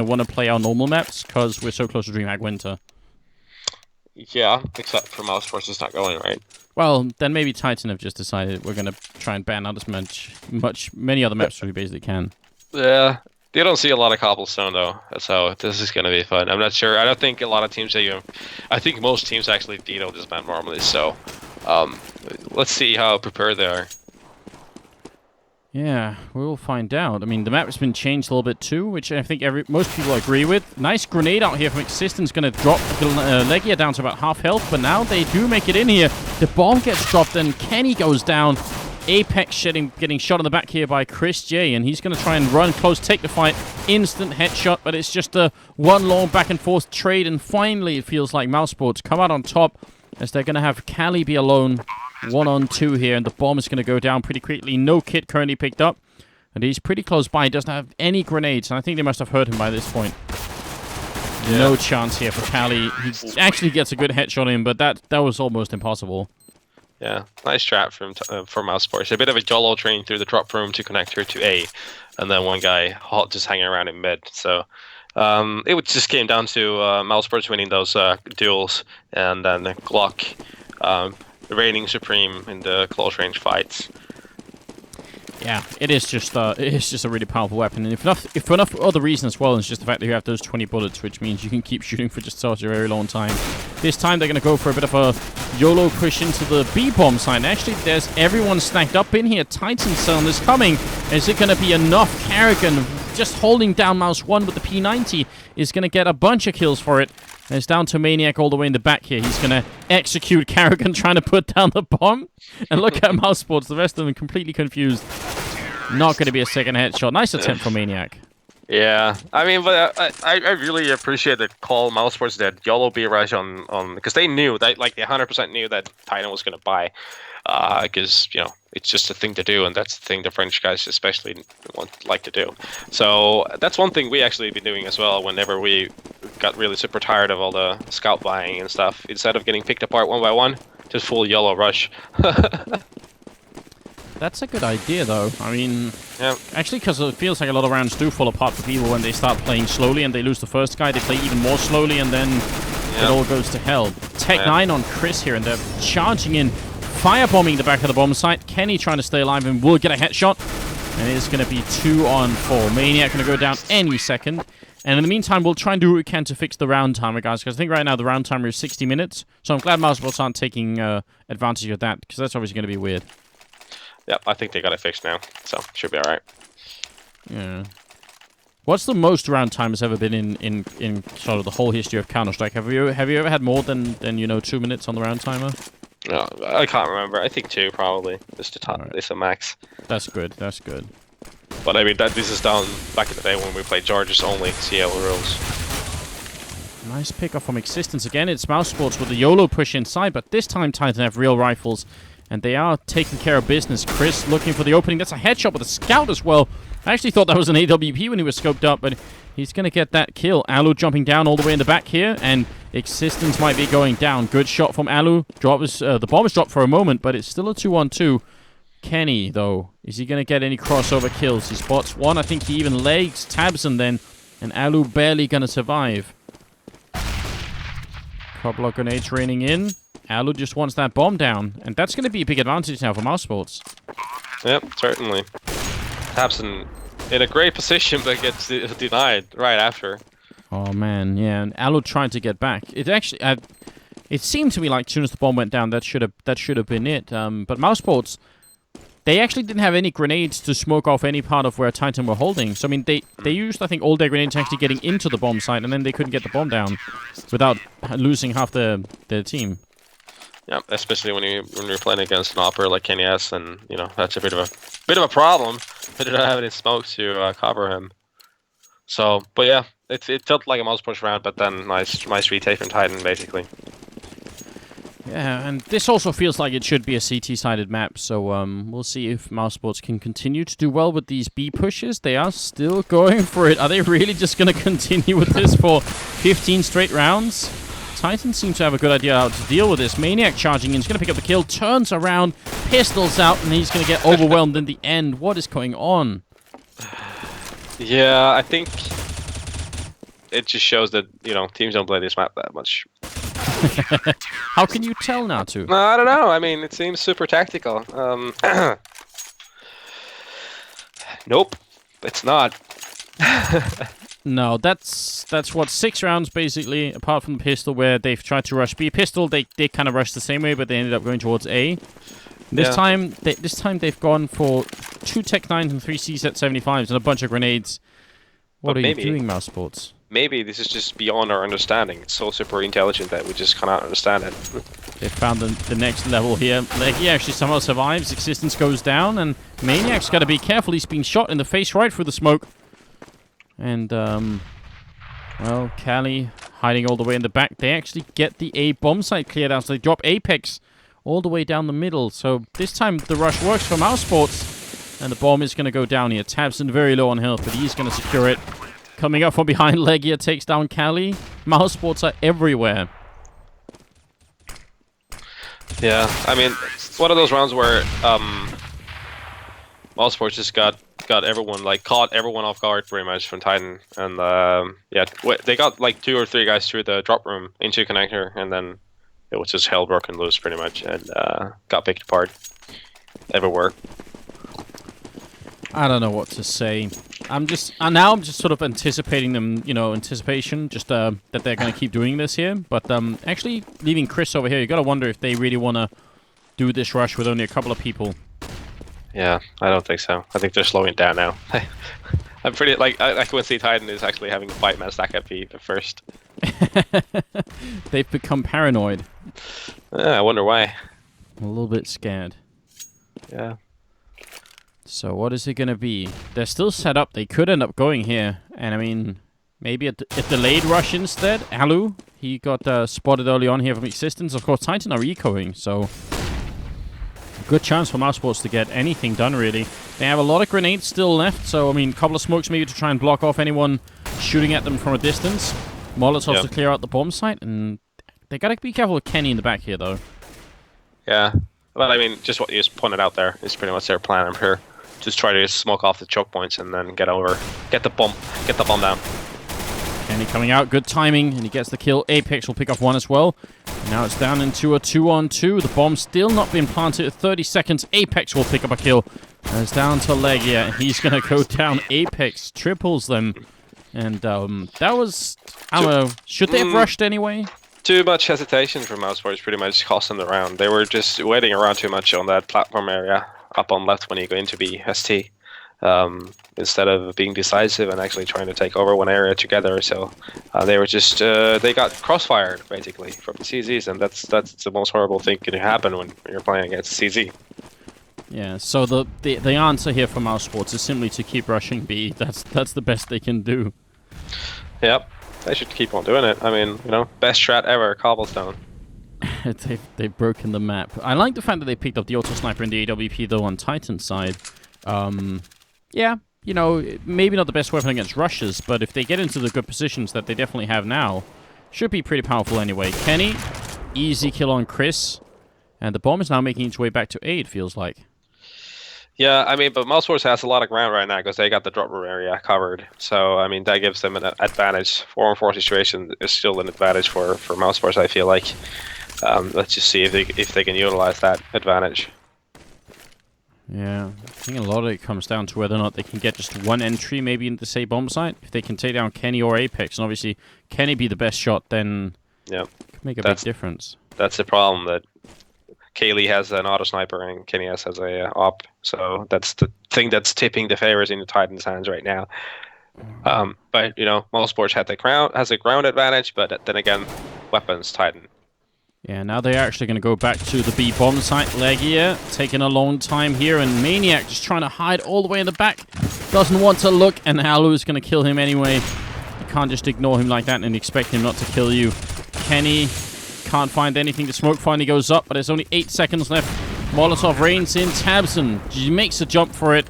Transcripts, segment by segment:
want to play our normal maps because we're so close to DreamHack Winter. Yeah, except for Mousesports is not going, right? Well, then maybe Titan have just decided we're gonna try and ban out as many other maps as we basically can. Yeah, you don't see a lot of cobblestone though, so this is gonna be fun. I'm not sure. I don't think a lot of teams I think most teams actually veto this map normally. So, let's see how prepared they are. Yeah, we'll find out. I mean, the map has been changed a little bit too, which I think most people agree with. Nice grenade out here from Existence, going to drop Legia down to about half health, but now they do make it in here. The bomb gets dropped and Kenny goes down. Apex getting shot in the back here by Chris J, and he's going to try and run close, take the fight. Instant headshot, but it's just a one long back and forth trade, and finally it feels like Mousesports come out on top as they're going to have Cali be alone. 1-on-2 here, and the bomb is going to go down pretty quickly. No kit currently picked up, and he's pretty close by. He doesn't have any grenades, and I think they must have hurt him by this point. Yeah. No chance here for Cali. He actually gets a good headshot in, but that was almost impossible. Yeah, nice trap from Mousesports. A bit of a YOLO train through the drop room to connect her to A, and then one guy just hanging around in mid. So it just came down to Mousesports winning those duels, and then Glock reigning supreme in the close range fights. Yeah, it is just a really powerful weapon, and if for enough other reasons as well, it's just the fact that you have those 20 bullets, which means you can keep shooting for just such a very long time. This time they're going to go for a bit of a YOLO push into the B bomb side. Actually, there's everyone stacked up in here. Titan Sun is coming. Is it going to be enough? Carrigan just holding down Mouse 1 with the P90 is going to get a bunch of kills for it. And it's down to Maniac all the way in the back here. He's going to execute Carrigan trying to put down the bomb. And look at Mousesports. The rest of them completely confused. Not going to be a second headshot. Nice attempt for Maniac. Yeah, I mean, but I really appreciate the call Mousesports did. YOLO B rush on because they knew that, like, they 100% knew that Titan was going to buy. Because, you know, it's just a thing to do, and that's the thing the French guys especially like to do. So that's one thing we actually been doing as well whenever we got really super tired of all the scout buying and stuff. Instead of getting picked apart one by one, just full YOLO rush. That's a good idea, though. I mean, yeah. Actually, because it feels like a lot of rounds do fall apart for people when they start playing slowly and they lose the first guy, they play even more slowly, and then it all goes to hell. Tech 9 on Chris here, and they're charging in, firebombing the back of the bomb site. Kenny trying to stay alive and will get a headshot. And it's going to be 2-on-4. Maniac going to go down any second. And in the meantime, we'll try and do what we can to fix the round timer, guys, because I think right now the round timer is 60 minutes. So I'm glad Mousesports aren't taking advantage of that, because that's obviously going to be weird. Yeah, I think they got it fixed now, so should be all right. Yeah. What's the most round time has ever been in sort of the whole history of Counter-Strike? Have you ever had more than 2 minutes on the round timer? No, I can't remember. I think 2 probably. Just to top. It's a max. That's good. That's good. But I mean, this is down back in the day when we played Charges only. See how it rolls. Nice pickup from Existence again. It's Mousesports with the YOLO push inside, but this time Titan have real rifles. And they are taking care of business. Chris looking for the opening. That's a headshot with a scout as well. I actually thought that was an AWP when he was scoped up, but he's going to get that kill. Alu jumping down all the way in the back here, and Existence might be going down. Good shot from Alu. The bomb is dropped for a moment, but it's still a 2-on-2. Kenny, though, is he going to get any crossover kills? He spots one. I think he even legs Tabson then, and Alu barely going to survive. Couple of grenades raining in. Alu just wants that bomb down, and that's going to be a big advantage now for Mousesports. Yep, certainly. Tabson in a great position, but gets denied right after. Oh man, yeah, and Alu trying to get back. It actually, it seemed to me like as soon as the bomb went down, that should have been it. But Mousesports, they actually didn't have any grenades to smoke off any part of where Titan were holding. So I mean, they used, I think, all their grenades actually getting into the bomb site, and then they couldn't get the bomb down without losing half their team. Yeah, especially when you're playing against an opera like Kenny S, and you know that's a bit of a problem. They didn't have any smoke to cover him. So, but yeah, it felt like a mouse push round, but then nice retake from Titan basically. Yeah, and this also feels like it should be a CT-sided map, so we'll see if Mousesports can continue to do well with these B pushes. They are still going for it. Are they really just going to continue with this for 15 straight rounds? Titan seems to have a good idea how to deal with this. Maniac charging in, he's going to pick up the kill, turns around, pistols out, and he's going to get overwhelmed in the end. What is going on? Yeah, I think it just shows that teams don't play this map that much. How can you tell now, too? No, I don't know. I mean, it seems super tactical. Nope, it's not. No, that's what 6 rounds basically. Apart from the pistol, where they've tried to rush B. Pistol, they kind of rushed the same way, but they ended up going towards A. This time they've gone for 2 Tech 9s and 3 CZ75s and a bunch of grenades. What are you doing, Mousesports? Maybe this is just beyond our understanding. It's so super intelligent that we just cannot understand it. They found the next level here. Leggy actually somehow survives. Existence goes down, and Maniac's got to be careful. He's being shot in the face right through the smoke. And, well, Cali hiding all the way in the back. They actually get the A bomb site cleared out, so they drop Apex all the way down the middle. So this time the rush works for Mousesports, and the bomb is going to go down here. Tabson very low on health, but he's going to secure it. Coming up from behind, Legia takes down Cali. Mousesports are everywhere. Yeah, I mean, it's one of those rounds where Mousesports just got everyone, like, caught everyone off guard pretty much from Titan. And yeah, they got like 2 or 3 guys through the drop room into connector, and then it was just hell broken loose pretty much, and got picked apart everywhere. I don't know what to say. I'm just sort of anticipating them, anticipation, just that they're going to keep doing this here. But actually, leaving Chris over here, you got to wonder if they really want to do this rush with only a couple of people. Yeah, I don't think so. I think they're slowing down now. I'm pretty, like, I can see Titan is actually having a 5-man stack at B first. They've become paranoid. I wonder why. A little bit scared. Yeah. So what is it going to be? They're still set up. They could end up going here. And I mean, maybe a delayed rush instead. Alu, he got spotted early on here from Existence. Of course, Titan are ecoing, so good chance for Mousesports to get anything done, really. They have a lot of grenades still left, so I mean, a couple of smokes maybe to try and block off anyone shooting at them from a distance. Molotovs to clear out the bomb site, and they gotta be careful with Kenny in the back here, though. Yeah, but I mean, just what you just pointed out there is pretty much their plan, I'm sure. Just try to smoke off the choke points and then get the bomb down. Kenny coming out, good timing, and he gets the kill. Apex will pick up 1 as well. And now it's down into a 2-on-2. The bomb's still not been planted at 30 seconds. Apex will pick up a kill. And it's down to Legia. He's going to go down. Apex triples them. And that was, I don't know, should they have rushed anyway? Too much hesitation from Mousesports pretty much cost them the round. They were just waiting around too much on that platform area up on left when you go into BST. Instead of being decisive and actually trying to take over one area together. So they were just they got crossfired basically from the CZs, and that's the most horrible thing can happen when you're playing against a CZ. Yeah, so the answer here for Mousesports is simply to keep rushing B. That's the best they can do. Yep, they should keep on doing it. I mean, best strat ever, Cobblestone. They've broken the map. I like the fact that they picked up the auto sniper in the AWP though on Titan's side. Yeah, maybe not the best weapon against rushes, but if they get into the good positions that they definitely have now, should be pretty powerful anyway. Kenny, easy kill on Chris, and the bomb is now making its way back to A, it feels like. Yeah, I mean, but Mousesports has a lot of ground right now because they got the drop room area covered. So, I mean, that gives them an advantage. 4-on-4 situation is still an advantage for Mousesports, I feel like. Let's just see if they can utilize that advantage. Yeah, I think a lot of it comes down to whether or not they can get just one entry maybe into, say, bomb site. If they can take down Kenny or Apex, and obviously Kenny be the best shot, then it could make a big difference. That's the problem, that Kaylee has an auto sniper and Kenny has a op, so that's the thing that's tipping the favors in the Titans' hands right now. But Mousesports has a ground advantage, but then again, weapons Titan. Yeah, now they're actually going to go back to the B bomb site. Legia taking a long time here, and Maniac just trying to hide all the way in the back. Doesn't want to look, and Alu is going to kill him anyway. You can't just ignore him like that and expect him not to kill you. Kenny can't find anything. The smoke finally goes up, but there's only 8 seconds left. Molotov reigns in. Tabson, he makes a jump for it.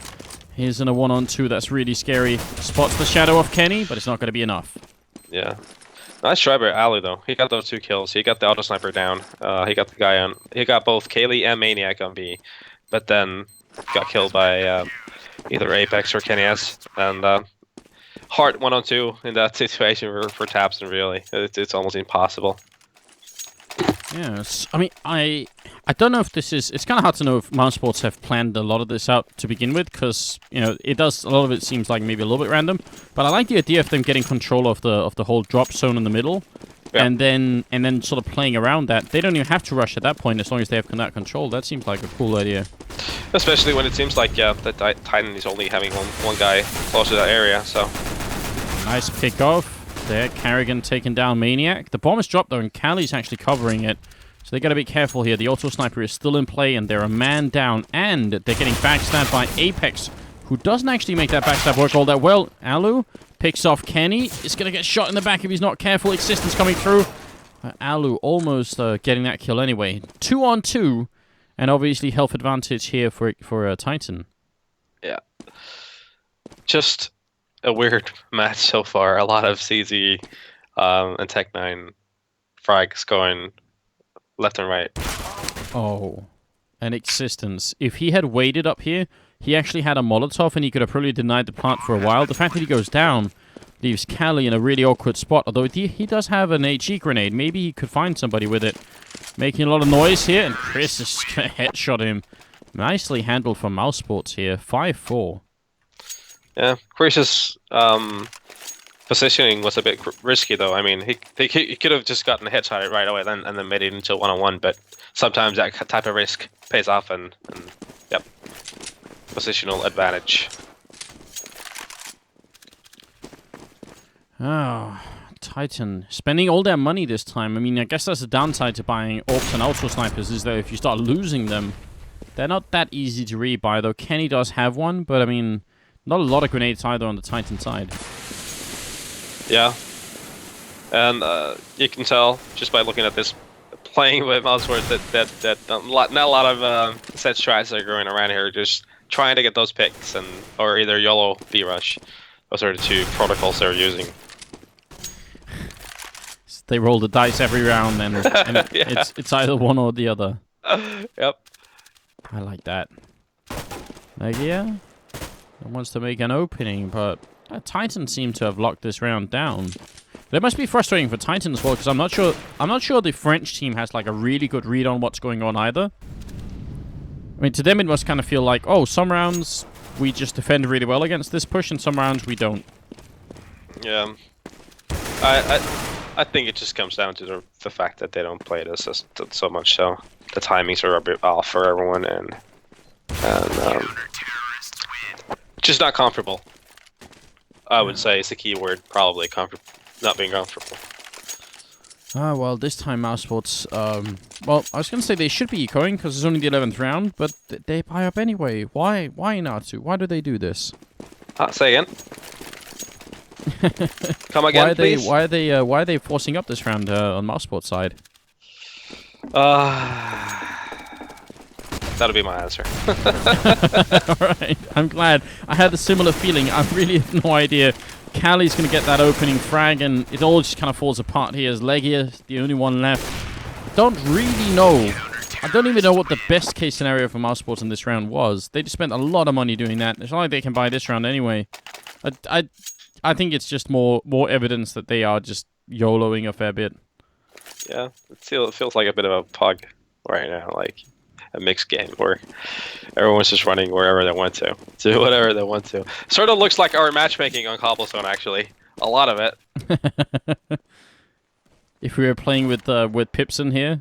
Here's in a 1-on-2. That's really scary. Spots the shadow of Kenny, but it's not going to be enough. Yeah. Nice try by Ali though. He got those 2 kills. He got the auto sniper down. He got the guy on. He got both Kaylee and Maniac on B, but then got killed by either Apex or Kenny S. And hard 1-on-2 in that situation for Tabson. Really, it's almost impossible. Yes, I mean, I don't know if this is. It's kind of hard to know if Mousesports have planned a lot of this out to begin with, because it does. A lot of it seems like maybe a little bit random. But I like the idea of them getting control of the whole drop zone in the middle, and then sort of playing around that. They don't even have to rush at that point as long as they have that control. That seems like a cool idea. Especially when it seems like the Titan is only having one guy close to that area. So nice pick off. There, Carrigan taking down Maniac. The bomb is dropped though, and Cali's actually covering it. So they got to be careful here. The auto sniper is still in play, and they're a man down. And they're getting backstabbed by Apex, who doesn't actually make that backstab work all that well. Alu picks off Kenny. Is going to get shot in the back if he's not careful. Existence coming through. Alu almost getting that kill anyway. 2-on-2, and obviously health advantage here for Titan. Yeah. Just a weird match so far. A lot of CZ and Tech9 frags going left and right. Oh, and Existence. If he had waited up here, he actually had a Molotov and he could have probably denied the plant for a while. The fact that he goes down leaves Cali in a really awkward spot, although he does have an HE grenade. Maybe he could find somebody with it. Making a lot of noise here, and Chris is going to headshot him. Nicely handled from Mousesports here. 5-4. Yeah, Chris's positioning was a bit risky, though. I mean, he could have just gotten a headshot right away and then made it into 1-on-1, but sometimes that type of risk pays off, and yep, positional advantage. Oh, Titan spending all their money this time. I mean, I guess that's the downside to buying AWPs and auto snipers, is that if you start losing them, they're not that easy to rebuy, though. Kenny does have one, but I mean, not a lot of grenades either on the Titan side. Yeah, and you can tell just by looking at this, playing with Mousesports, that not a lot of set strats are going around here. Just trying to get those picks, or either YOLO, B-Rush. Those are the two protocols they're using. They roll the dice every round, and yeah. it's either one or the other. Yep. I like that. Legia wants to make an opening, but Titan seem to have locked this round down. That must be frustrating for Titan as well, because I'm not sure the French team has like a really good read on what's going on either. I mean, to them it must kind of feel like, oh, some rounds we just defend really well against this push, and some rounds we don't. Yeah. I think it just comes down to the fact that they don't play this so much, so the timings are a bit off for everyone, and just not comfortable. I would say is the key word, probably not being comfortable. Ah, well, this time Mousesports, well, I was going to say they should be ecoing because it's only the 11th round, but they buy up anyway. Why Natsu? Why do they do this? Say again. Come again, please. Why are they forcing up this round on Mousesports side? That'll be my answer. Alright, I'm glad. I had a similar feeling. I really have no idea. Cali's going to get that opening frag, and it all just kind of falls apart here as Legia is the only one left. Don't really know. I don't even know what the best case scenario for Mousesports in this round was. They just spent a lot of money doing that. It's not like they can buy this round anyway. I think it's just more evidence that they are just YOLOing a fair bit. Yeah, it feels like a bit of a pug right now, like a mixed game where everyone's just running wherever they want to, do whatever they want to. Sort of looks like our matchmaking on Cobblestone, actually. A lot of it. If we were playing with Pipson here,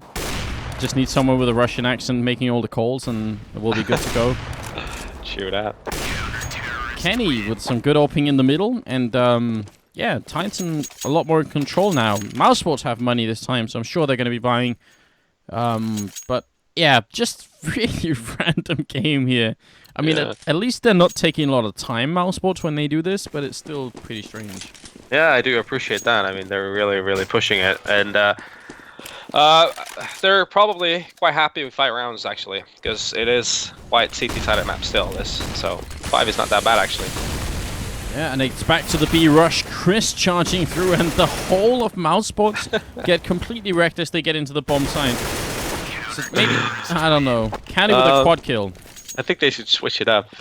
just need someone with a Russian accent making all the calls, and we'll be good to go. Shoot out. Kenny with some good opening in the middle, and yeah, Titan a lot more in control now. Mousesports have money this time, so I'm sure they're going to be buying. But yeah, just really random game here. I mean, at least they're not taking a lot of time, Mousesports, when they do this, but it's still pretty strange. Yeah, I do appreciate that. I mean, they're really, really pushing it, and they're probably quite happy with 5 rounds, actually, because it is quite CT-sided map still, this. So 5 is not that bad, actually. Yeah, and it's back to the B rush. Chris charging through, and the whole of Mousesports get completely wrecked as they get into the bomb site. So maybe, I don't know. Cali with a quad kill. I think they should switch it up.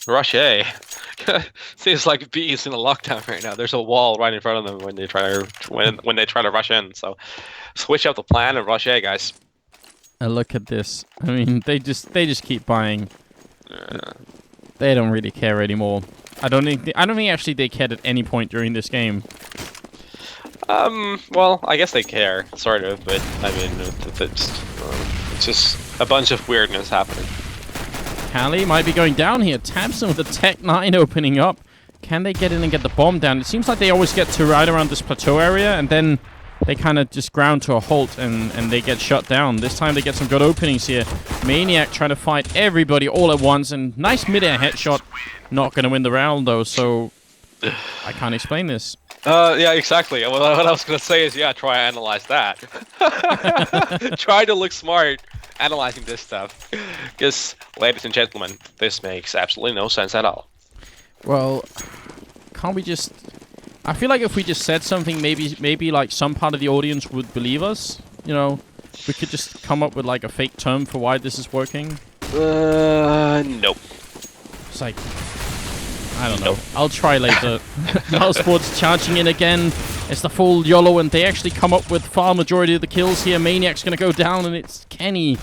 Rush A. Seems like B is in a lockdown right now. There's a wall right in front of them when they try to when they try to rush in. So switch up the plan and rush A, guys. And look at this. I mean, they just keep buying. They don't really care anymore. I don't think actually they cared at any point during this game. Well, I guess they care, sort of, but I mean, it's just a bunch of weirdness happening. Callie might be going down here. Tabson with the Tech 9 opening up. Can they get in and get the bomb down? It seems like they always get to right around this plateau area, and then they kind of just ground to a halt, and they get shut down. This time they get some good openings here. Maniac trying to fight everybody all at once, and nice mid-air headshot. Not going to win the round, though, so I can't explain this. Yeah, exactly. What I was gonna say is, yeah, try to analyze that. Try to look smart analyzing this stuff. Because, ladies and gentlemen, this makes absolutely no sense at all. Well, can't we just... I feel like if we just said something, maybe like some part of the audience would believe us. You know, we could just come up with like a fake term for why this is working. Nope. It's like... I don't know. I'll try later. Mousesports charging in again. It's the full YOLO, and they actually come up with far majority of the kills here. Maniac's going to go down, and it's Kenny.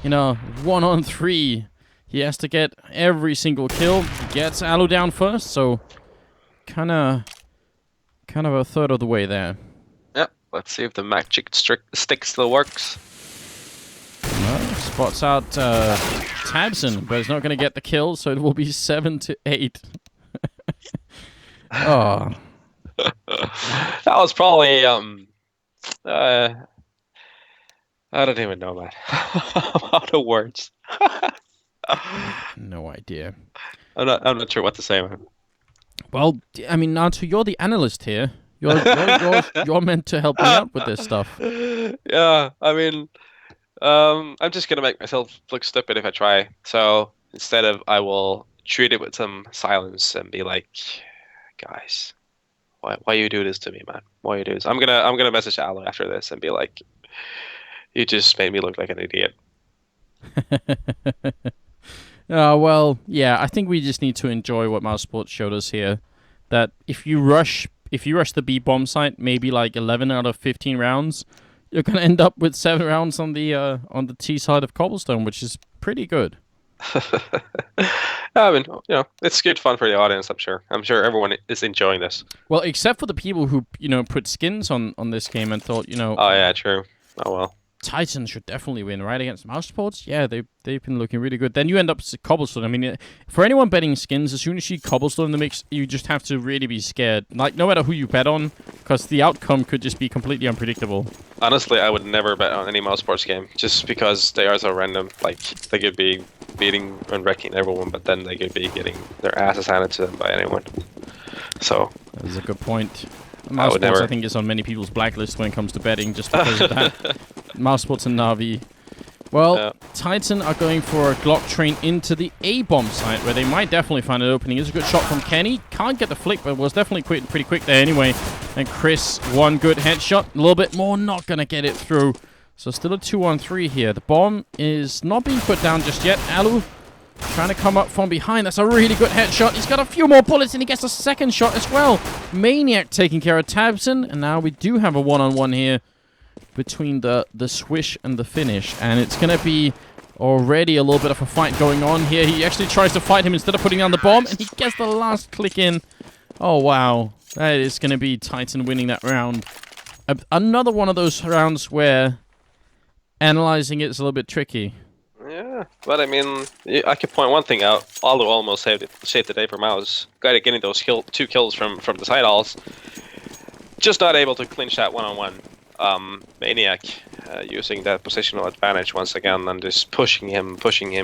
You know, 1-on-3. He has to get every single kill. He gets Alu down first, so kind of a third of the way there. Yep. Let's see if the magic stick still works. Well, spots out Tabson, but it's not going to get the kill, so it will be 7-8. Oh. That was probably I don't even know, man. Out of words. No idea. I'm not sure what to say, man. Well, I mean, Nato, you're the analyst here. You're meant to help me out with this stuff. Yeah, I mean, I'm just gonna make myself look stupid if I try. So instead of, I will treat it with some silence and be like, guys, why you do this to me, man? Why you do this? I'm gonna message Alu after this and be like, you just made me look like an idiot. Well, yeah, I think we just need to enjoy what Mousesports showed us here. That if you rush the B bomb site, maybe like 11 out of 15 rounds, you're gonna end up with 7 rounds on the T side of Cobblestone, which is pretty good. I mean, you know, it's good fun for the audience. I'm sure everyone is enjoying this. Well, except for the people who put skins on this game and thought Oh yeah, true. Oh well. Titan should definitely win, right, against Mousesports. Yeah, they've been looking really good. Then you end up with Cobblestone. I mean, for anyone betting skins, as soon as you Cobblestone in the mix, you just have to really be scared. Like, no matter who you bet on, because the outcome could just be completely unpredictable. Honestly, I would never bet on any Mousesports game, just because they are so random. Like, they could be beating and wrecking everyone, but then they could be getting their asses handed to them by anyone. So that's a good point. Mousesports, I think, is on many people's blacklist when it comes to betting, just because of that. Mousesports and Na'Vi. Well, yeah. Titan are going for a Glock train into the A-bomb site, where they might definitely find an opening. It's a good shot from Kenny. Can't get the flick, but was definitely pretty quick there anyway. And Chris, one good headshot. A little bit more, not going to get it through. So still a 2-on-3 here. The bomb is not being put down just yet. Alu trying to come up from behind. That's a really good headshot. He's got a few more bullets, and he gets a second shot as well. Maniac taking care of Tabson, and now we do have a 1-on-1 here between the swish and the finish, and it's going to be already a little bit of a fight going on here. He actually tries to fight him instead of putting down the bomb, and he gets the last click in. Oh, wow. That is going to be Titan winning that round. Another one of those rounds where analyzing it is a little bit tricky. Yeah, but I mean, I could point one thing out. Alu almost saved the day for Mouz. Getting those 2 kills from the side alls. Just not able to clinch that 1-on-1. Maniac using that positional advantage once again and just pushing him,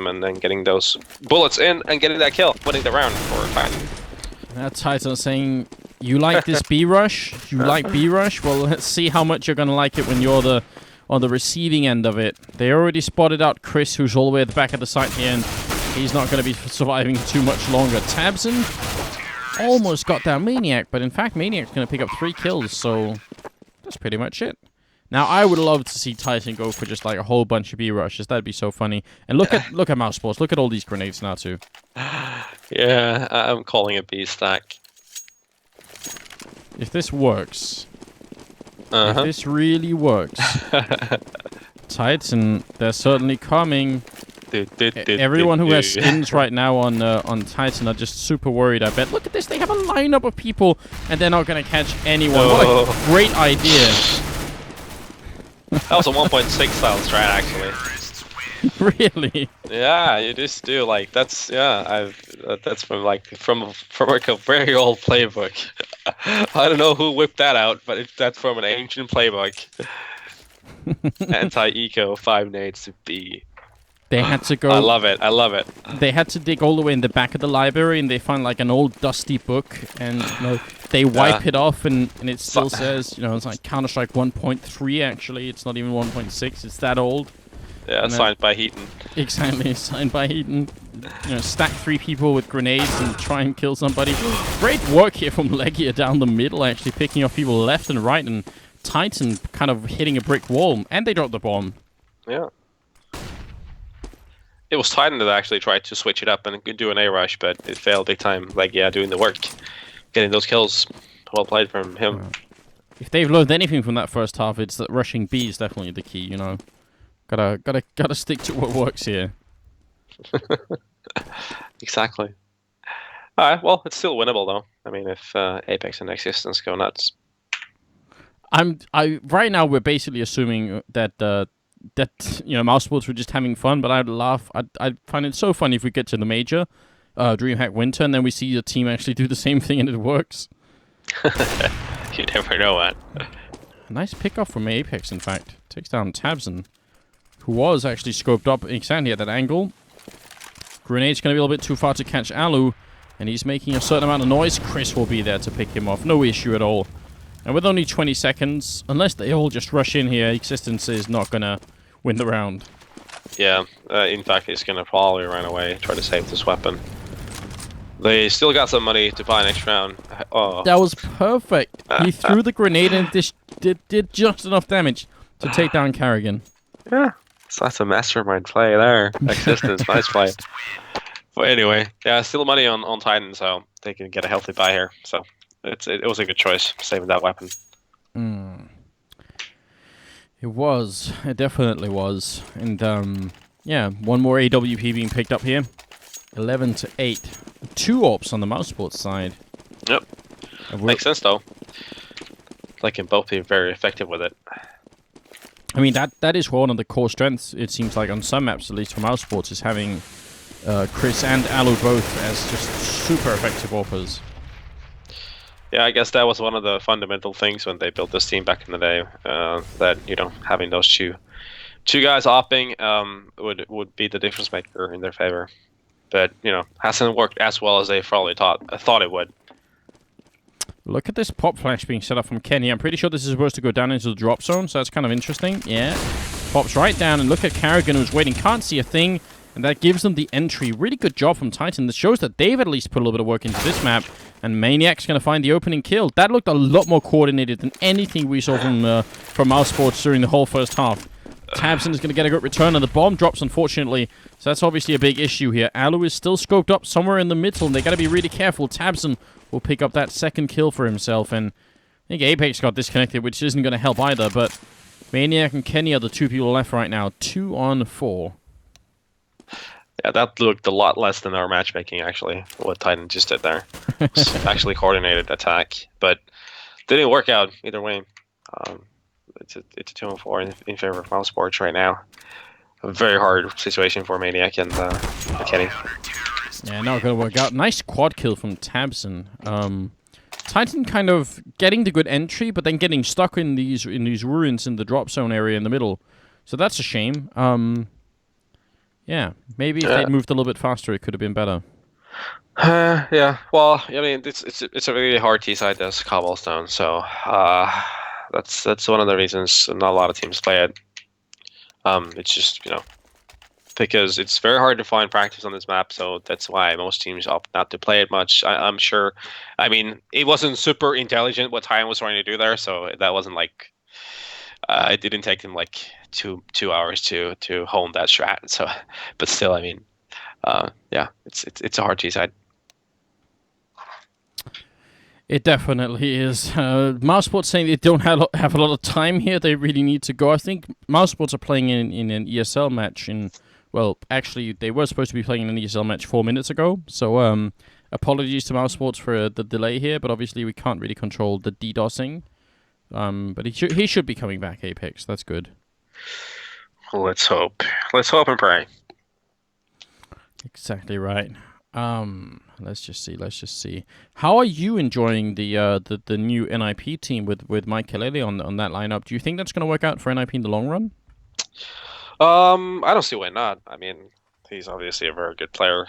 and then getting those bullets in and getting that kill, winning the round for Titan. That Titan saying, you like this B rush? You like B rush? Well, let's see how much you're going to like it when you're on the receiving end of it. They already spotted out Chris, who's all the way at the back of the site here, and he's not going to be surviving too much longer. Tabson almost got down Maniac, but in fact, Maniac's going to pick up 3 kills, so that's pretty much it. Now, I would love to see Titan go for just like a whole bunch of B rushes. That'd be so funny. And look at Mousesports. Look at all these grenades now too. Yeah, I'm calling a B stack. If this works, if this really works, Titan, they're certainly coming. Everyone who has skins right now on Titan are just super worried, I bet. Look at this, they have a lineup of people, and they're not going to catch anyone. What a great idea. That was a 1.6 style strat, actually. Really? Yeah, you just do, like, that's, yeah, that's from like a very old playbook. I don't know who whipped that out, but that's from an ancient playbook. Anti-eco, 5 nades to B. They had to go... I love it. I love it. They had to dig all the way in the back of the library, and they find like an old dusty book, and they wipe it off, and it still says, it's like Counter-Strike 1.3. Actually, it's not even 1.6. It's that old. Yeah, signed by Heaton. Exactly, signed by Heaton. Stack 3 people with grenades and try and kill somebody. Great work here from Legia down the middle, actually picking off people left and right, and Titan kind of hitting a brick wall, and they dropped the bomb. Yeah. It was Titan that actually tried to switch it up and do an A rush, but it failed big time. Like, yeah, doing the work, getting those kills. Well played from him. If they've learned anything from that first half, it's that rushing B is definitely the key. Gotta stick to what works here. Exactly. All right. Well, it's still winnable though. I mean, if Apex and Existence go nuts. Right now we're basically assuming that Mousesports were just having fun, but I'd laugh. I'd find it so funny if we get to the major, DreamHack Winter, and then we see the team actually do the same thing and it works. You never know, man. A nice pickoff from Apex, in fact. Takes down Tabson, who was actually scoped up exactly at that angle. Grenade's going to be a little bit too far to catch Alu, and he's making a certain amount of noise. Chris will be there to pick him off. No issue at all. And with only 20 seconds, unless they all just rush in here, Existence is not going to win the round. Yeah, in fact, he's going to probably run away, try to save this weapon. They still got some money to buy next round. Oh. That was perfect. He threw the grenade and did just enough damage to take down Carrigan. Yeah, so that's a mastermind play there. Existence, nice play. But anyway, yeah, still money on Titan, so they can get a healthy buy here. So it was a good choice, saving that weapon. It was. It definitely was. And, yeah, one more AWP being picked up here. 11-8. 2 AWPs on the Mousesports side. Yep. Makes sense, though. They can both be very effective with it. I mean, that is one of the core strengths, it seems like, on some maps, at least for Mousesports, is having Chris and Alu both as just super effective AWPers. Yeah, I guess that was one of the fundamental things when they built this team back in the day, that, having those two guys opping would be the difference maker in their favor. But, hasn't worked as well as they probably thought it would. Look at this pop flash being set up from Kenny. I'm pretty sure this is supposed to go down into the drop zone, so that's kind of interesting. Yeah. Pops right down, and look at Carrigan, who's waiting. Can't see a thing, and that gives them the entry. Really good job from Titan. This shows that they've at least put a little bit of work into this map, and Maniac's going to find the opening kill. That looked a lot more coordinated than anything we saw from Mousesports during the whole first half. Tabson is going to get a good return, and the bomb drops, unfortunately. So that's obviously a big issue here. Alu is still scoped up somewhere in the middle, and they got to be really careful. Tabson will pick up that second kill for himself, and I think Apex got disconnected, which isn't going to help either, but Maniac and Kenny are the 2 people left right now. 2 on 4. Yeah, that looked a lot less than our matchmaking, actually, what Titan just did there. Actually coordinated attack, but didn't work out either way. It's a 2 on 4 in favor of Mousesports right now. A very hard situation for Maniac and Kenny. Yeah, not going to work out. Nice quad kill from Tabson. Titan kind of getting the good entry, but then getting stuck in these ruins in the drop zone area in the middle. So that's a shame. Yeah, maybe if they'd moved a little bit faster, it could have been better. Yeah, well, I mean, it's a really hard T-side this cobblestone, so that's one of the reasons not a lot of teams play it. It's just, because it's very hard to find practice on this map, so that's why most teams opt not to play it much. I'm sure. I mean, it wasn't super intelligent what Titan was trying to do there, so that wasn't like It didn't take him like two hours to hone that strat. So, but still, I mean, yeah, it's a hard T side. It definitely is. Mousesports saying they don't have a lot of time here. They really need to go. I think Mousesports are playing in an ESL match. Well, actually, they were supposed to be playing in an ESL match 4 minutes ago. So, apologies to Mousesports for the delay here. But obviously, we can't really control the DDoSing. But he should be coming back, Apex. That's good. Let's hope. Let's hope and pray. Exactly right. Let's just see. How are you enjoying the new NIP team with Mike Kalele on that lineup? Do you think that's going to work out for NIP in the long run? I don't see why not. I mean, he's obviously a very good player.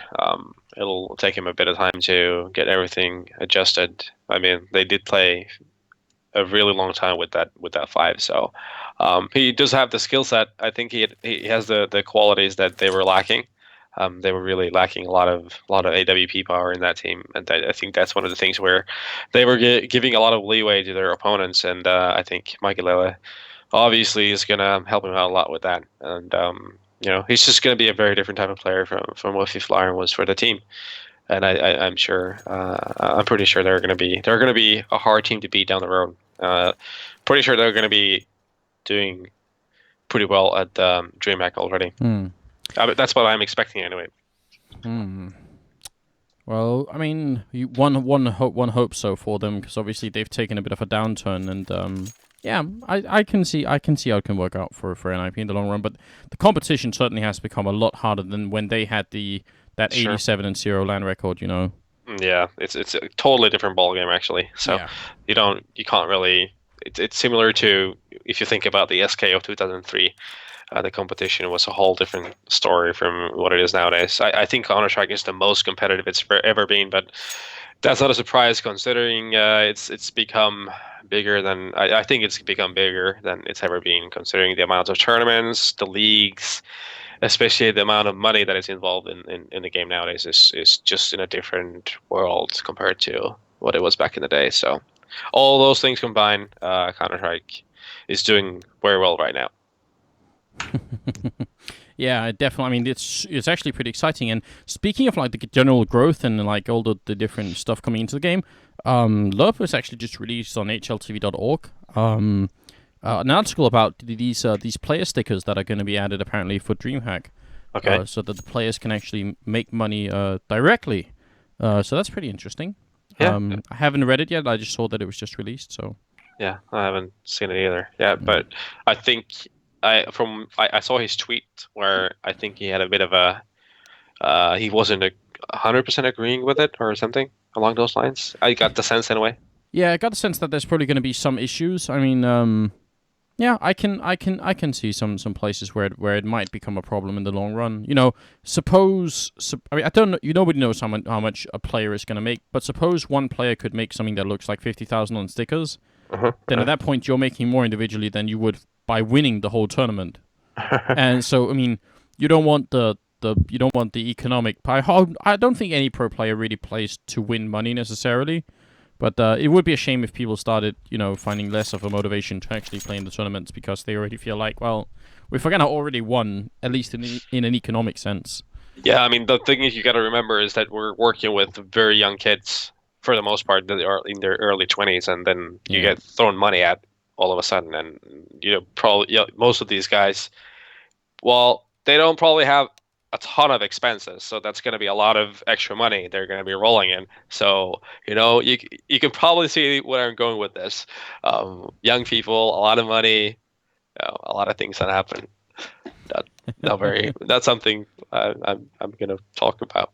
It'll take him a bit of time to get everything adjusted. I mean, they did play a really long time with that five, so he does have the skill set. I think he has the qualities that they were lacking. They were really lacking a lot of AWP power in that team, and I think that's one of the things where they were giving a lot of leeway to their opponents. And I think Michael obviously is gonna help him out a lot with that. And he's just gonna be a very different type of player from what Fifth was for the team. And I'm sure, I'm pretty sure they're gonna be a hard team to beat down the road. Pretty sure they're gonna be doing pretty well at DreamHack already. That's what I'm expecting anyway. Well, I mean, one hope so for them, because obviously they've taken a bit of a downturn, and yeah, I can see how it can work out for NIP in the long run. But the competition certainly has become a lot harder than when they had that 87-0 LAN record. Yeah, it's a totally different ballgame actually. So yeah. you can't really. It's similar to if you think about the SK of 2003. The competition was a whole different story from what it is nowadays. I think Counter-Strike is the most competitive it's ever been, but that's not a surprise considering it's become bigger than I think it's become bigger than it's ever been, considering the amount of tournaments, the leagues, especially the amount of money that is involved in the game nowadays is just in a different world compared to what it was back in the day. So all those things combined, Counter-Strike is doing very well right now. Yeah, definitely. I mean, it's actually pretty exciting. And speaking of like the general growth and like all the different stuff coming into the game, LURP was actually just released on hltv.org. An article about these player stickers that are going to be added apparently for DreamHack. Okay. So that the players can actually make money directly. So that's pretty interesting. Yeah. I haven't read it yet. I just saw that it was just released. So. Yeah, I haven't seen it either. Yeah, but I think. I saw his tweet where I think he had a bit of a he wasn't 100% agreeing with it or something along those lines. I got the sense anyway. Yeah, I got the sense that there's probably going to be some issues. I mean, yeah, I can see some places where it might become a problem in the long run. Suppose I mean I don't know. Nobody knows how much a player is going to make, but suppose one player could make something that looks like 50,000 on stickers. Then at that point you're making more individually than you would by winning the whole tournament. And so I mean, you don't want the economic pie. I don't think any pro player really plays to win money necessarily, but it would be a shame if people started finding less of a motivation to actually play in the tournaments because they already feel like, well, we've kind of already won, at least in an economic sense. Yeah, I mean the thing is you got to remember is that we're working with very young kids for the most part that are in their early 20s, and then you get thrown money at all of a sudden, and probably most of these guys, well, they don't probably have a ton of expenses, so that's going to be a lot of extra money they're going to be rolling in. So you can probably see where I'm going with this. Young people, a lot of money, a lot of things that happen. That's something I'm going to talk about.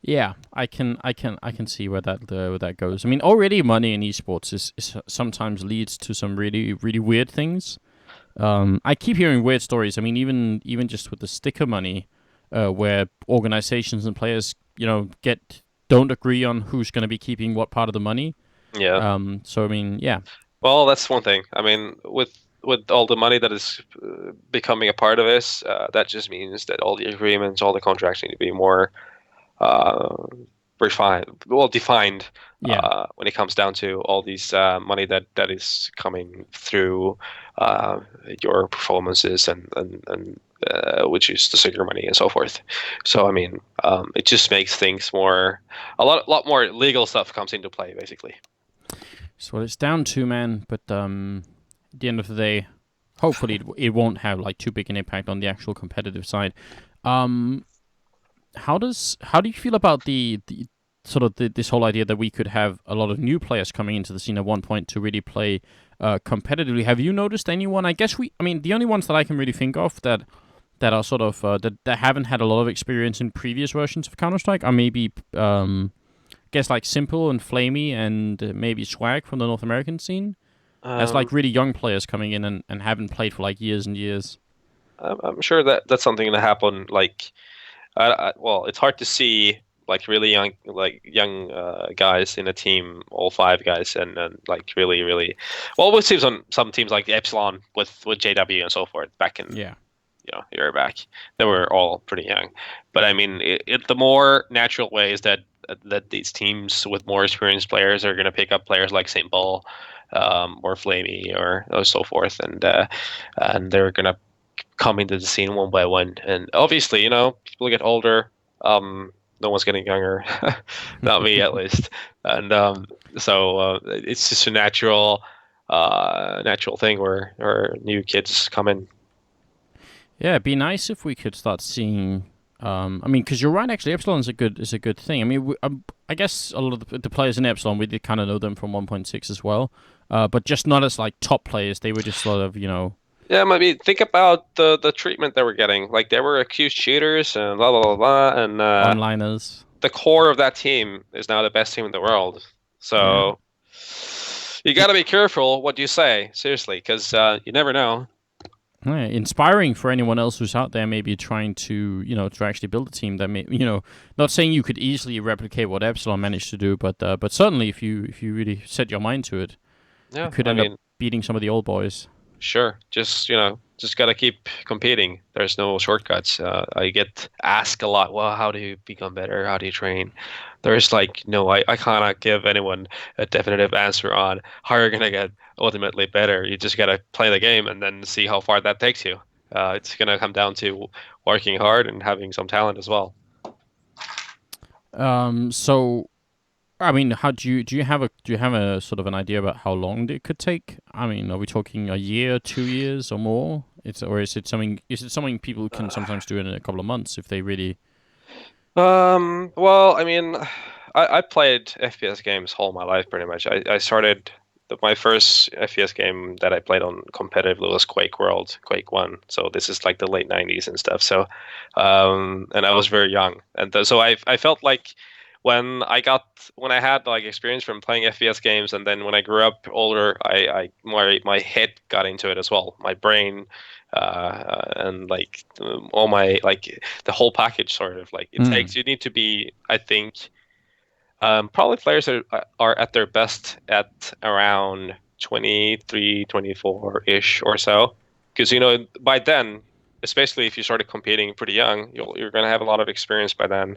Yeah, I can see where that goes. I mean, already money in esports is sometimes leads to some really really weird things. I keep hearing weird stories. I mean, even just with the sticker money, where organizations and players don't agree on who's going to be keeping what part of the money. Yeah. So I mean, yeah. Well, that's one thing. I mean, with all the money that is becoming a part of this, that just means that all the agreements, all the contracts need to be more defined Yeah. when it comes down to all these money that is coming through uh, your performances and which is the sticker money and so forth. So I mean, it just makes things more a lot more legal stuff comes into play basically. So what it's down to, man. But at the end of the day, hopefully it won't have like too big an impact on the actual competitive side. Um, how do you feel about the sort of this whole idea that we could have a lot of new players coming into the scene at one point to really play competitively? Have you noticed anyone? I mean, the only ones that I can really think of that are sort of that haven't had a lot of experience in previous versions of Counter Strike are maybe I guess like Simple and Flamey and maybe Swag from the North American scene as Um, like really young players coming in and haven't played for like years and years. I'm sure that that's something to happen. Like, well, it's hard to see like really young guys in a team, all five guys, and like really. Well, we've seen some teams like the Epsilon with JW and so forth back in Yeah. a year back. They were all pretty young, but I mean, the more natural way is that these teams with more experienced players are going to pick up players like St. Paul, or Flamey or so forth, and they're going to come into the scene one by one. And obviously, people get older. No one's getting younger, not me at least. And so it's just a natural thing where new kids come in. Yeah, it'd be nice if we could start seeing. I mean, because you're right. Actually, Epsilon is a good thing. I mean, I guess a lot of the players in Epsilon we did kind of know them from 1.6 as well, but just not as like top players. They were just sort of Yeah, I mean, think about the treatment they were getting. Like they were accused cheaters and blah blah blah blah, and onliners. the core of that team is now the best team in the world. Yeah. So you got to be careful what you say, seriously, because you never know. Yeah, inspiring for anyone else who's out there, maybe trying to, to actually build a team that may, not saying you could easily replicate what Epsilon managed to do, but certainly if you really set your mind to it, you Yeah, could I end up mean, beating some of the old boys. sure. Just gotta keep competing. There's no shortcuts. I get asked a lot, well, how do you become better? How do you train? There's like, no, I cannot give anyone a definitive answer on how you're gonna get ultimately better. You just gotta play the game and then see how far that takes you. It's gonna come down to working hard and having some talent as well. So I mean, how do you have a sort of an idea about how long it could take? I mean, are we talking a year, 2 years, or more? Is it something people can sometimes do in a couple of months if they really? Well, I mean, I played FPS games all my life pretty much. I started my first FPS game that I played on competitively was Quake World, Quake 1. So this is like the late 90s and stuff. So, and I was very young. And so I felt like when I had like experience from playing FPS games, and then when I grew up older, my head got into it as well. My brain, and like all my like the whole package sort of like it Hmm. takes you need to be, I think, probably players are at their best at around 23, 24-ish or so, because by then, especially if you started competing pretty young, you're going to have a lot of experience by then,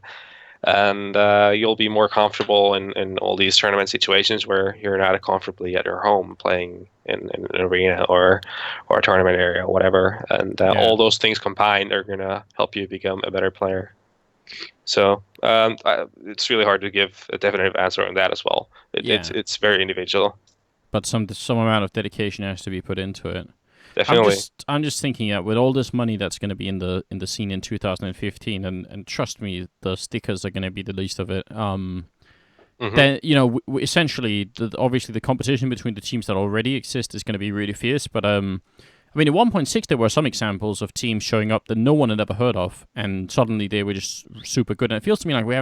and you'll be more comfortable in all these tournament situations where you're not comfortably at your home playing in an arena or a tournament area or whatever, and Yeah. all those things combined are going to help you become a better player. So it's really hard to give a definitive answer on that as well. It's Yeah. it's very individual, But some amount of dedication has to be put into it. definitely. I'm just thinking that with all this money that's going to be in the scene in 2015, and trust me, the stickers are going to be the least of it. Hmm. Then essentially, obviously the competition between the teams that already exist is going to be really fierce. But I mean, in 1.6 there were some examples of teams showing up that no one had ever heard of, and suddenly they were just super good. And it feels to me like we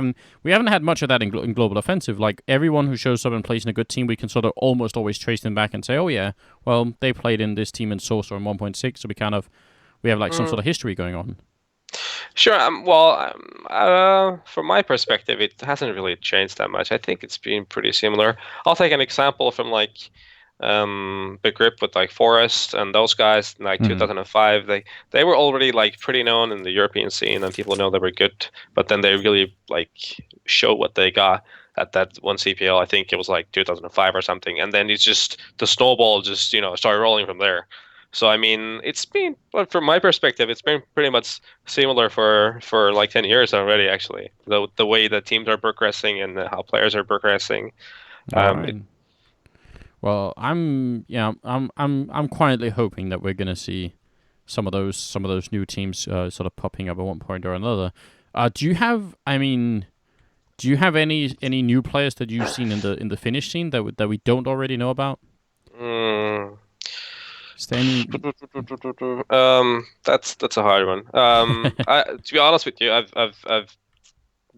haven't had much of that in global offensive. Like everyone who shows up and plays in a good team, we can sort of almost always trace them back and say, oh yeah, well they played in this team in Source or in 1.6, so we have like some sort of history going on. Sure. Well, from my perspective, it hasn't really changed that much. I think it's been pretty similar. I'll take an example from like Big Grip with like Forest and those guys in like 2005. They were already like pretty known in the European scene, and people know they were good. But then they really like show what they got at that one CPL. I think it was like 2005 or something, and then it's just the snowball just started rolling from there. So I mean, it's been, but from my perspective, it's been pretty much similar for like 10 years already. Actually, the way that teams are progressing and how players are progressing. All Um, right. Well, I'm quietly hoping that we're gonna see some of those new teams sort of popping up at one point or another. Do you have? I mean, do you have any new players that you've seen in the Finnish scene that we don't already know about? mm, Is there any? that's a hard one. To be honest with you, I've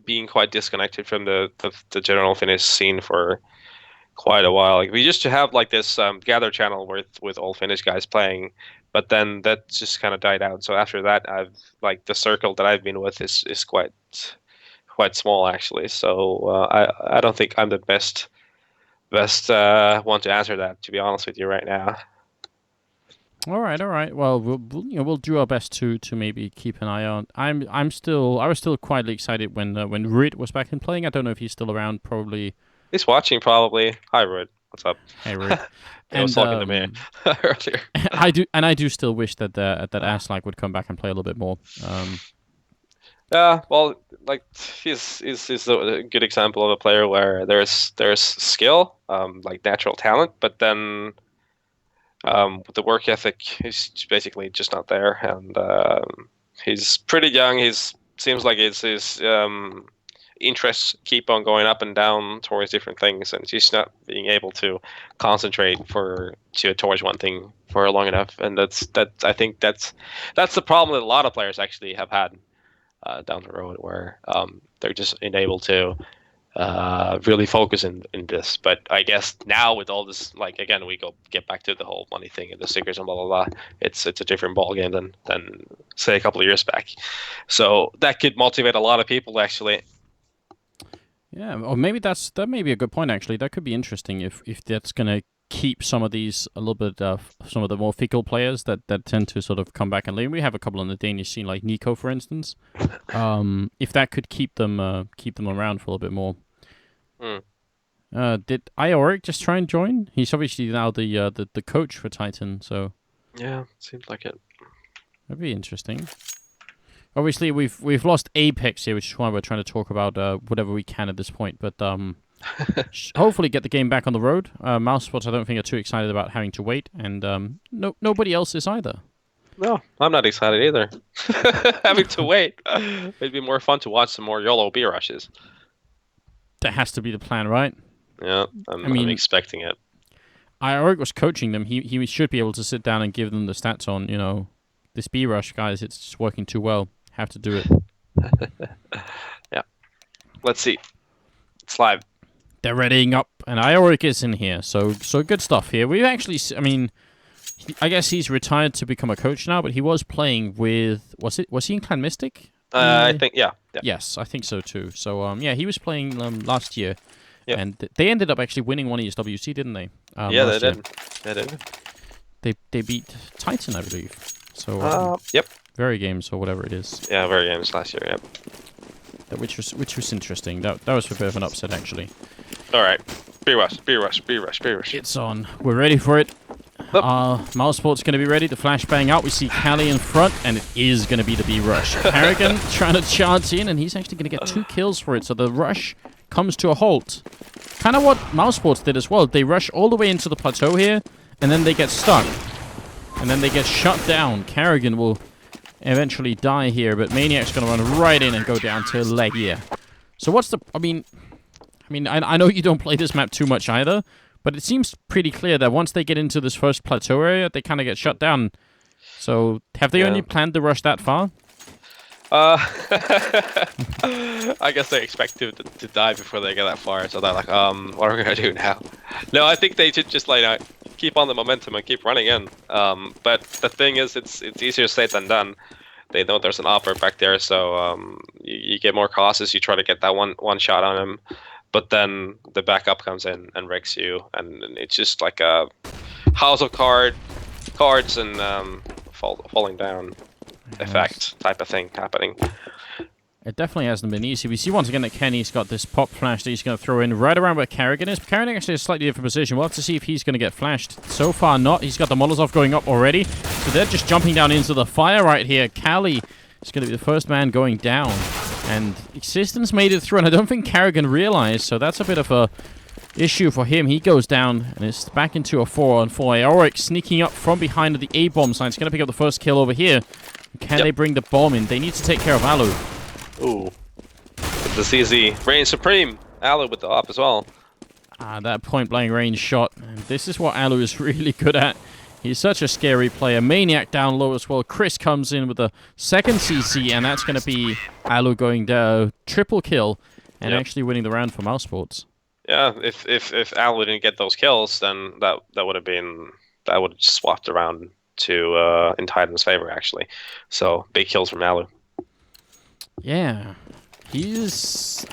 been quite disconnected from the general Finnish scene for quite a while. Like we used to have like this gather channel with all Finnish guys playing, but then that just kind of died out. So after that, I've like the circle that I've been with is quite small actually. So I don't think I'm the best one to answer that, to be honest with you right now. All right, all right. Well, we'll do our best to maybe keep an eye on. I was still quietly excited when Rit was back in playing. I don't know if he's still around. Probably. He's watching probably. Hi, Ruud. What's up? Hey, Rit. He was And talking to me earlier. I do still wish that that Aslak would come back and play a little bit more. Yeah, well, like he's a good example of a player where there's skill, like natural talent, but then the work ethic is basically just not there, and he's pretty young. He's seems like his interests keep on going up and down towards different things, and he's not being able to concentrate towards one thing for long enough. And I think that's the problem that a lot of players actually have had down the road, where they're just unable to really focus in this. But I guess now with all this, like again, we get back to the whole money thing and the stickers and blah blah blah. It's a different ball game than say a couple of years back. So that could motivate a lot of people actually. Yeah, or maybe that may be a good point actually. That could be interesting if that's gonna keep some of these a little bit some of the more fickle players that tend to sort of come back and leave. We have a couple on the Danish scene, like Nico, for instance. If that could keep them around for a little bit more. Did Ioric just try and join? He's obviously now the coach for Titan, so Yeah, seems like it. that'd be interesting. Obviously, we've lost Apex here, which is why we're trying to talk about whatever we can at this point. But hopefully get the game back on the road. Mousesports, I don't think, are too excited about having to wait, and nobody else is either. No, I'm not excited either. Having to wait. It'd be more fun to watch some more YOLO B rushes. That has to be the plan, right? Yeah, I'm expecting it. Ioric was coaching them. He should be able to sit down and give them the stats on, this B rush, guys. It's just working too well. Have to do it. Yeah. Let's see. It's live. They're readying up, and Ioric is in here. So good stuff here. We actually, I guess he's retired to become a coach now, but he was playing with, was he in Clan Mystic? I think, yeah. Yes, I think so too. So, he was playing last year, Yep. and they ended up actually winning one ESWC, didn't they? Yeah, they did. They did. They beat Titan, I believe. So, yep. Very games or whatever it is. Yeah, very games last year, yep. Which was interesting. That was a bit of an upset, actually. All right. B rush. It's on. We're ready for it. Mousesports going to be ready. The flashbang out. We see Callie in front, and it is going to be the B rush. Harrigan trying to charge in, and he's actually going to get 2 kills for it. So the rush comes to a halt. Kind of what Mousesports did as well. They rush all the way into the plateau here, and then they get stuck. And then they get shut down. Carrigan will eventually die here, but Maniac's going to run right in and go down to Legia. So what's the... I know you don't play this map too much either, but it seems pretty clear that once they get into this first plateau area, they kind of get shut down. So have they only planned to rush that far? I guess they expect to die before they get that far, so they're like, what are we gonna do now? No, I think they should just like keep on the momentum and keep running in. But the thing is, it's easier said than done. They know there's an offer back there, so you get more cautious. You try to get that one shot on him. but then the backup comes in and wrecks you, and it's just like a house of cards and falling down effect type of thing happening. It definitely hasn't been easy. We see once again that Kenny's got this pop flash that he's going to throw in right around where Carrigan is. Carrigan actually has a slightly different position. We'll have to see if he's going to get flashed. So far not. He's got the Molotov going up already. So they're just jumping down into the fire right here. Callie is going to be the first man going down. And Existence made it through, and I don't think Carrigan realized, so that's a bit of a issue for him. He goes down, and it's back into a 4-on-4. Aoric sneaking up from behind the A-bomb side. He's going to pick up the first kill over here. Can they bring the bomb in? They need to take care of Alu. Ooh. The CZ. Reign Supreme. Alu with the op as well. That point-blank range shot. And this is what Alu is really good at. He's such a scary player. Maniac down low as well. Chris comes in with a second CC, and that's going to be Alu going down. Triple kill, and actually winning the round for Mousesports. Yeah, if Alu didn't get those kills, then that would have swapped around to in Titan's favor, actually. So big kills from Alu. Yeah. He must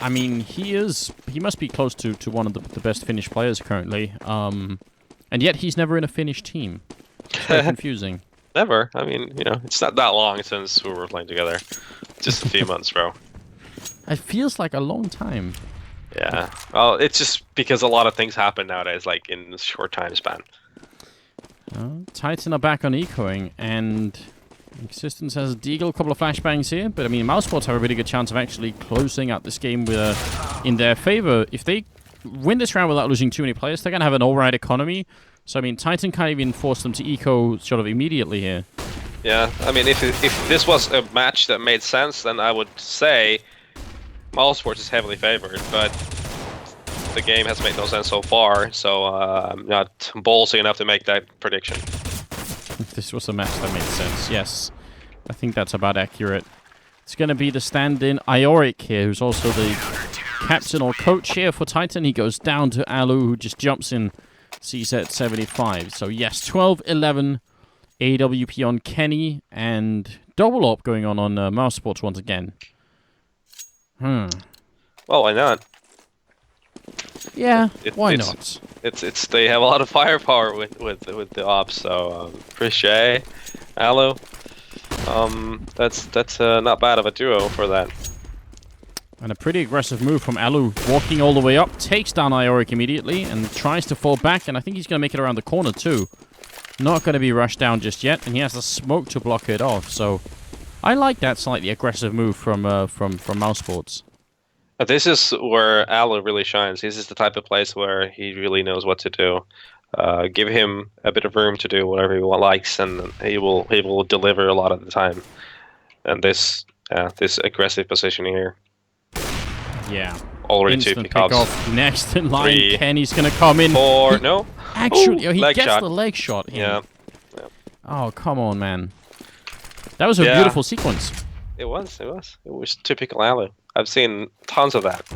be close to one of the best Finnish players currently. And yet he's never in a Finnish team. It's very confusing. Never. I mean, it's not that long since we were playing together. Just a few months, bro. It feels like a long time. Yeah. Well, it's just because a lot of things happen nowadays, like in a short time span. Titan are back on ecoing, and Existence has a deagle, a couple of flashbangs here, but I mean, Mousesports have a really good chance of actually closing out this game with in their favor. If they win this round without losing too many players, they're going to have an all-right economy. So, I mean, Titan can't even force them to eco sort of immediately here. Yeah, I mean, if this was a match that made sense, then I would say Mousesports is heavily favored, but the game has made no sense so far, so I'm not ballsy enough to make that prediction. If this was a match that made sense, yes. I think that's about accurate. It's going to be the stand-in Ioric here, who's also the captain or coach here for Titan. He goes down to Alu, who just jumps in CZ 75. So yes, 12-11 AWP on Kenny, and double op going on Mousesports once again. Well, why not? Yeah, why not? It's they have a lot of firepower with the ops, so appreciate Alu. That's not bad of a duo for that. And a pretty aggressive move from Alu, walking all the way up, takes down Ioric immediately, and tries to fall back, and I think he's going to make it around the corner too. Not going to be rushed down just yet, and he has the smoke to block it off, so I like that slightly aggressive move from Mousesports. This is where Alu really shines. This is the type of place where he really knows what to do. Give him a bit of room to do whatever he likes, and he will deliver a lot of the time. And this aggressive positioning here. Yeah. Already instant 2 pickoffs. Next in line, 3, Kenny's gonna come in. 4, no. Actually, he gets shot. the leg shot here. Yeah. Oh, come on, man. That was a beautiful sequence. It was typical Alu. I've seen tons of that.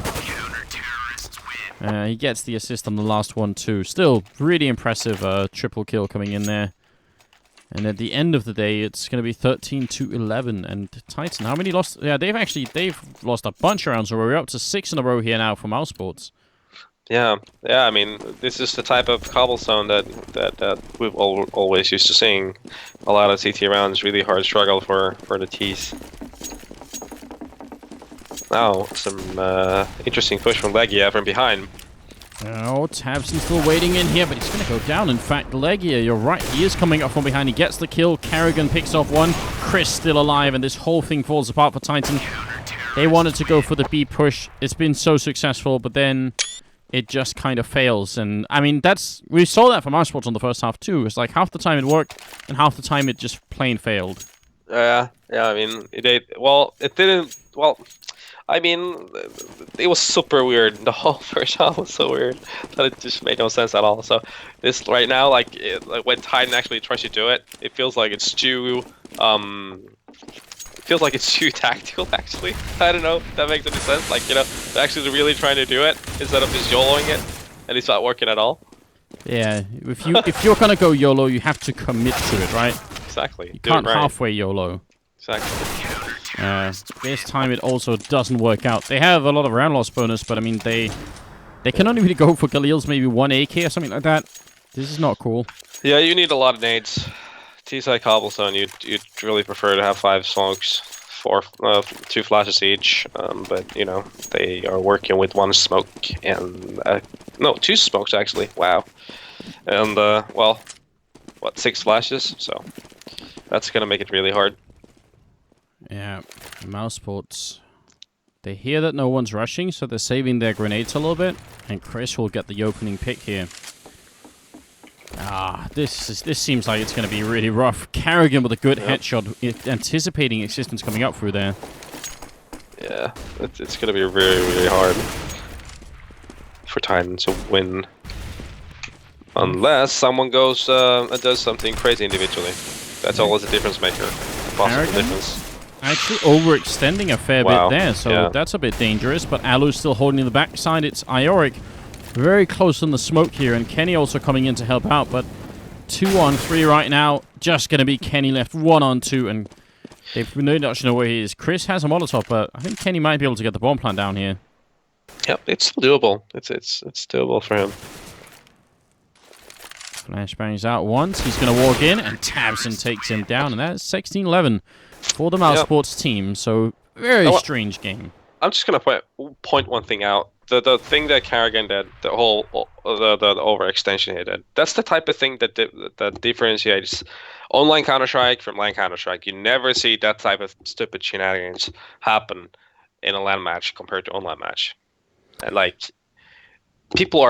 He gets the assist on the last one too. Still really impressive triple kill coming in there. And at the end of the day, it's going to be 13-11. And Titan, how many lost? Yeah, they've lost a bunch of rounds. So we're up to 6 in a row here now for Mousesports. Yeah. I mean, this is the type of cobblestone that we've always used to seeing. A lot of CT rounds, really hard struggle for the T's. Now, some interesting push from Legia from behind. Oh, Tabson's still waiting in here, but he's going to go down. In fact, Legia, you're right, he is coming up from behind. He gets the kill. Carrigan picks off one. Chris still alive, and this whole thing falls apart for Titan. They wanted to go for the B push. It's been so successful, but then it just kind of fails. And, I mean, we saw that from Mousesports on the first half, too. It's like half the time it worked, and half the time it just plain failed. Yeah, I mean, it didn't, I mean, it was super weird. The whole first half was so weird that it just made no sense at all. So this right now, like when Titan actually tries to do it, it feels like it's too tactical. Actually, I don't know if that makes any sense. Like, they're actually really trying to do it instead of just YOLOing it, and it's not working at all. Yeah, if you're gonna go YOLO, you have to commit to it, right? Exactly. You can't halfway YOLO. Exactly. This time it also doesn't work out. They have a lot of round loss bonus, but I mean, they They can only really go for Galil's maybe 1 AK or something like that. This is not cool. Yeah, you need a lot of nades. T-side cobblestone, you'd really prefer to have 5 smokes, 2 flashes each. But you know they are working with 1 smoke and no, 2 smokes actually. Wow, and well, what 6 flashes? So that's gonna make it really hard. Yeah, Mousesports. They hear that no one's rushing, so they're saving their grenades a little bit, and Chris will get the opening pick here. This seems like it's going to be really rough. Carrigan with a good headshot, anticipating Existence coming up through there. Yeah, it's going to be really, really hard for Titan to win. Unless someone goes and does something crazy individually. That's always a difference maker. A possible difference. Actually overextending a fair bit there, so that's a bit dangerous. But Alu's still holding the backside. It's Ioric very close on the smoke here, and Kenny also coming in to help out. But 2-on-3 right now. Just going to be Kenny left 1-on-2, and they've no actually know where he is. Chris has a Molotov, but I think Kenny might be able to get the bomb plant down here. Yep, it's still doable. It's doable for him. Flashbangs out once. He's going to walk in, and Tabson takes him down, and that's 16-11 for the Mousesports team. So very strange game. I'm just going to point one thing out. The thing that Carrigan did, the overextension he did, that's the type of thing that differentiates online Counter-Strike from LAN Counter-Strike. You never see that type of stupid shenanigans happen in a LAN match compared to online match. And like, people are